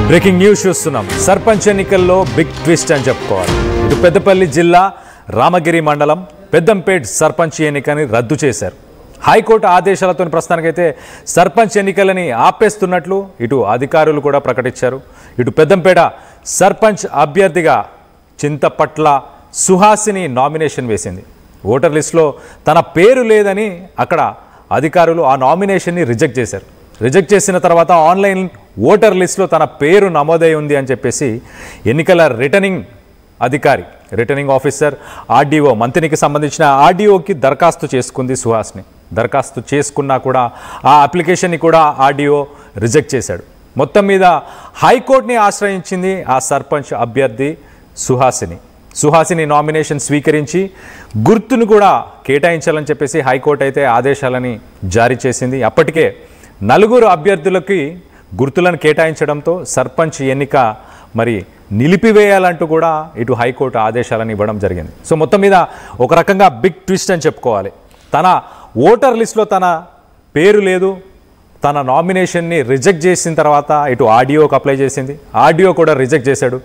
Breaking news చూస్తున్నాం. సర్పంచ్ ఎన్నికల్లో big twist అని చెప్పుకోవాలి. ఇటు పెద్దపల్లి జిల్లా రామగిరి మండలం పెద్దంపేట్ సర్పంచ్ ఎన్నికని రద్దు చేశారు. హైకోర్టు ఆదేశాలతో ప్రస్తుతానికైతే సర్పంచ్ ఎన్నికలని ఆపేస్తున్నట్లు ఇటు అధికారులు కూడా ప్రకటించారు. ఇటు పెద్దంపేట సర్పంచ్ అభ్యర్థిగా చింతపట్ల సుహాసిని నామినేషన్ వేసింది. ఓటర్ లిస్టులో తన పేరు లేదని అక్కడ అధికారులు ఆ నామినేషన్ని రిజెక్ట్ చేశారు. రిజెక్ట్ చేసిన తర్వాత ఆన్లైన్ ఓటర్ లిస్టులో తన పేరు నమోదై ఉంది అని చెప్పేసి ఎన్నికల రిటర్నింగ్ ఆఫీసర్ ఆర్డీఓ మంత్రికి సంబంధించిన ఆర్డీఓకి దరఖాస్తు చేసుకుంది సుహాసిని. దరఖాస్తు చేసుకున్నా కూడా ఆ అప్లికేషన్ని కూడా ఆర్డీఓ రిజెక్ట్ చేశాడు. మొత్తం మీద హైకోర్టుని ఆశ్రయించింది ఆ సర్పంచ్ అభ్యర్థి సుహాసిని నామినేషన్ స్వీకరించి గుర్తును కూడా కేటాయించాలని చెప్పేసి హైకోర్టు అయితే ఆదేశాలని జారీ చేసింది. అప్పటికే 4 అభ్యర్థులకి గుర్తులను కేటాయించడంతో సర్పంచ్ ఎన్నిక మరి నిలిపివేయాలంటూ కూడా ఇటు హైకోర్టు ఆదేశాలను ఇవ్వడం జరిగింది. సో మొత్తం మీద ఒక రకంగా బిగ్ ట్విస్ట్ అని చెప్పుకోవాలి. తన ఓటర్ లిస్టులో తన పేరు లేదు, తన నామినేషన్ని రిజెక్ట్ చేసిన తర్వాత ఇటు ఆర్డీఓకి అప్లై చేసింది. ఆర్డీఓ కూడా రిజెక్ట్ చేశాడు.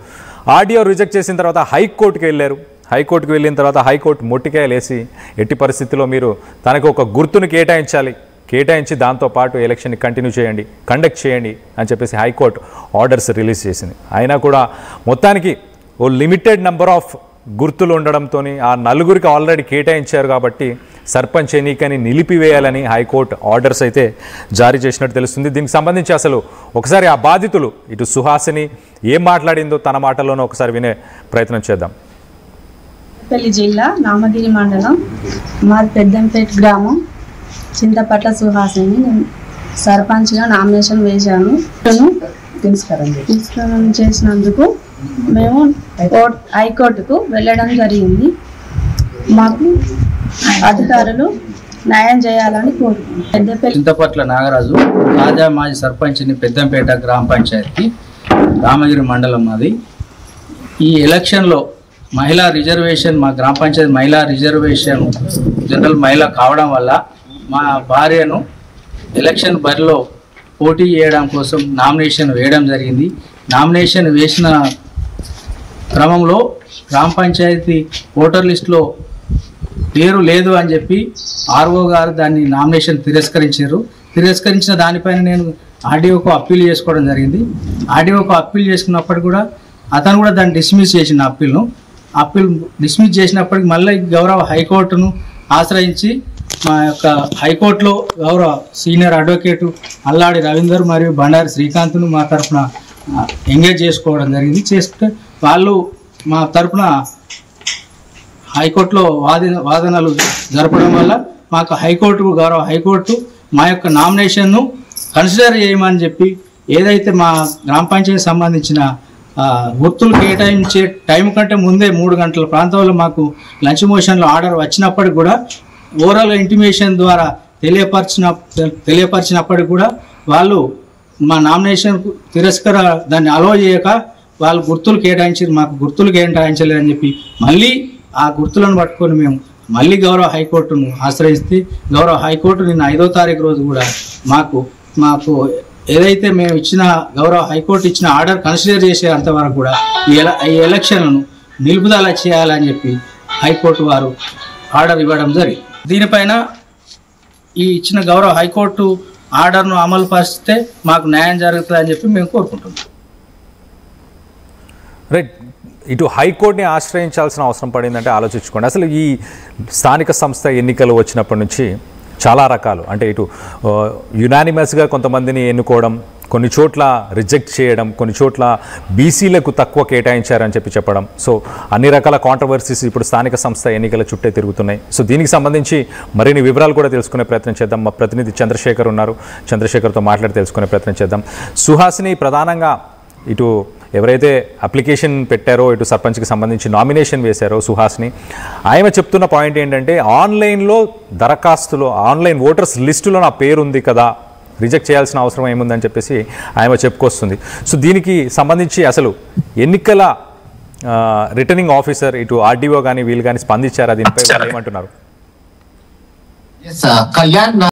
ఆర్డీఓ రిజెక్ట్ చేసిన తర్వాత హైకోర్టుకి వెళ్ళారు. హైకోర్టుకి వెళ్ళిన తర్వాత హైకోర్టు మొట్టికాయలేసి ఎట్టి పరిస్థితుల్లో మీరు తనకు ఒక గుర్తును కేటాయించి దాంతోపాటు ఎలక్షన్ని కండక్ట్ చేయండి అని చెప్పేసి హైకోర్టు ఆర్డర్స్ రిలీజ్ చేసింది. అయినా కూడా మొత్తానికి ఓ లిమిటెడ్ నెంబర్ ఆఫ్ గుర్తులు ఉండడంతో ఆ 4కి ఆల్రెడీ కేటాయించారు కాబట్టి సర్పంచ్ ఎన్నికని నిలిపివేయాలని హైకోర్టు ఆర్డర్స్ అయితే జారీ చేసినట్టు తెలుస్తుంది. దీనికి సంబంధించి అసలు ఒకసారి ఆ బాధితులు ఇటు సుహాసిని ఏం మాట్లాడిందో తన మాటల్లోనే ఒకసారి వినే ప్రయత్నం చేద్దాం. పెద్దపల్లి జిల్లా రామగిరి మండలం మాది పెద్దంపేట గ్రామం. చింతపట్ల సుహాసిని నేను సర్పంచ్గా నామినేషన్ వేశాను. తీసుకురం చేసినందుకు మేము హైకోర్టుకు వెళ్ళడం జరిగింది. మాకు అధికారులు న్యాయం చేయాలని కోరుకుంటున్నాను. చింతపట్ల నాగరాజు తాజా మాజీ సర్పంచ్ని పెద్దంపేట గ్రామ పంచాయతీ రామగిరి మండలం అది. ఈ ఎలక్షన్లో మహిళా రిజర్వేషన్ మా గ్రామ పంచాయతీ మహిళా రిజర్వేషన్ జనరల్ మహిళ కావడం వల్ల మా భార్యను ఎలక్షన్ బరిలో పోటీ చేయడం కోసం నామినేషన్ వేయడం జరిగింది. నామినేషన్ వేసిన క్రమంలో గ్రామ పంచాయతీ ఓటర్ లిస్టులో పేరు లేదు అని చెప్పి ఆర్ఓ గారు దాన్ని నామినేషన్ తిరస్కరించిన దానిపైన నేను ఆర్డీఓకు అప్పీల్ చేసుకోవడం జరిగింది. ఆర్డీఓకు అప్పీల్ చేసుకున్నప్పటికి కూడా అతను కూడా దాన్ని డిస్మిస్ చేసిన అప్పీల్ డిస్మిస్ చేసినప్పటికి మళ్ళీ గౌరవ హైకోర్టును ఆశ్రయించి మా యొక్క హైకోర్టులో గౌరవ సీనియర్ అడ్వకేటు అల్లాడి రవీందర్ మరియు బండారి శ్రీకాంత్ను మా తరఫున ఎంగేజ్ చేసుకోవడం జరిగింది. చేసుకుంటే వాళ్ళు మా తరఫున హైకోర్టులో వాదనలు జరపడం వల్ల మాకు గౌరవ హైకోర్టు మా యొక్క నామినేషన్ను కన్సిడర్ చేయమని చెప్పి ఏదైతే మా గ్రామ పంచాయతీ సంబంధించిన గుర్తులు కేటాయించే టైం కంటే ముందే 3 గంటల ప్రాంతంలో మాకు లంచ్ మోషన్లో ఆర్డర్ వచ్చినప్పటికి కూడా ఓవరాల్ ఇంటిమేషన్ ద్వారా తెలియపరిచినప్పటికి కూడా వాళ్ళు మా నామినేషన్ దాన్ని అలో చేయక వాళ్ళు గుర్తులు మాకు గుర్తులు కేటాయించలేదని చెప్పి మళ్ళీ ఆ గుర్తులను పట్టుకొని మేము మళ్ళీ గౌరవ హైకోర్టును ఆశ్రయిస్తే గౌరవ హైకోర్టు నిన్న 5వ తారీఖు రోజు కూడా మాకు ఏదైతే మేము ఇచ్చిన గౌరవ హైకోర్టు ఇచ్చిన ఆర్డర్ కన్సిడర్ చేసే అంతవరకు కూడా ఈ ఎలక్షన్లను నిలుపుదల చేయాలని చెప్పి హైకోర్టు వారు ఆర్డర్ ఇవ్వడం జరిగింది. దీనిపైన ఈ ఇచ్చిన గౌరవ హైకోర్టు ఆర్డర్ను అమలు పరిస్తే మాకు న్యాయం జరుగుతుందని చెప్పి మేము కోరుకుంటున్నాం. రైట్, ఇటు హైకోర్టుని ఆశ్రయించాల్సిన అవసరం పడిందంటే ఆలోచించుకోండి. అసలు ఈ స్థానిక సంస్థ ఎన్నికలు వచ్చినప్పటి నుంచి చాలా రకాలు అంటే ఇటు యునానిమస్గా కొంతమందిని ఎన్నుకోవడం, కొన్ని చోట్ల రిజెక్ట్ చేయడం, కొన్ని చోట్ల బీసీలకు తక్కువ కేటాయించారని చెప్పడం. సో అన్ని రకాల కాంట్రవర్సీస్ ఇప్పుడు స్థానిక సంస్థ ఎన్నికల చుట్టే తిరుగుతున్నాయి. సో దీనికి సంబంధించి మరిన్ని వివరాలు కూడా తెలుసుకునే ప్రయత్నం చేద్దాం. మా ప్రతినిధి చంద్రశేఖర్ ఉన్నారు, చంద్రశేఖర్తో మాట్లాడి తెలుసుకునే ప్రయత్నం చేద్దాం. సుహాసిని ప్రధానంగా ఇటు ఎవరైతే అప్లికేషన్ పెట్టారో ఇటు సర్పంచ్కి సంబంధించి నామినేషన్ వేశారో సుహాసిని, ఆయన చెప్తున్న పాయింట్ ఏంటంటే ఆన్లైన్లో దరఖాస్తులో ఆన్లైన్ ఓటర్స్ లిస్టులో నా పేరు ఉంది కదా, రిజెక్ట్ చేయాల్సిన అవసరం ఏముందని చెప్పేసి ఆయన చెప్పుకొస్తుంది. సో దీనికి సంబంధించి అసలు ఎన్నికల రిటర్నింగ్ ఆఫీసర్ ఇటు ఆర్డీఓ కానీ వీళ్ళు కానీ స్పందించారా, దీనిపై ఏమంటున్నారు?